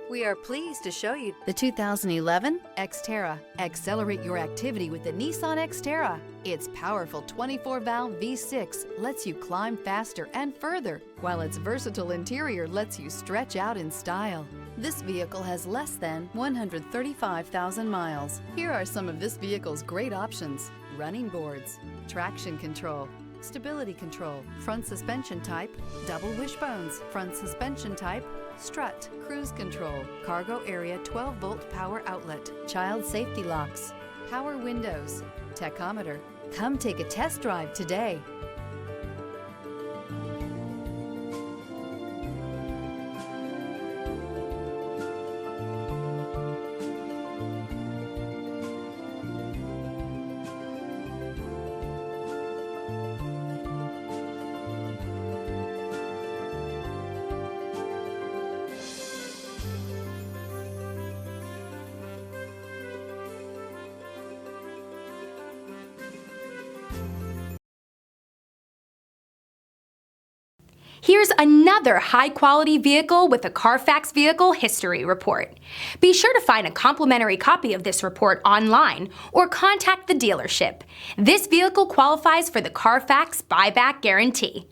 We are pleased to show you the 2011 Xterra. Accelerate your activity with the Nissan Xterra. Its powerful 24-valve V6 lets you climb faster and further, while its versatile interior lets you stretch out in style. This vehicle has less than 135,000 miles. Here are some of this vehicle's great options: running boards, traction control, stability control, front suspension type, double wishbones, front suspension type, strut, cruise control, cargo area 12-volt power outlet, child safety locks, power windows, tachometer. Come take a test drive today. Here's another high-quality vehicle with a Carfax Vehicle History Report. Be sure to find a complimentary copy of this report online or contact the dealership. This vehicle qualifies for the Carfax Buyback Guarantee.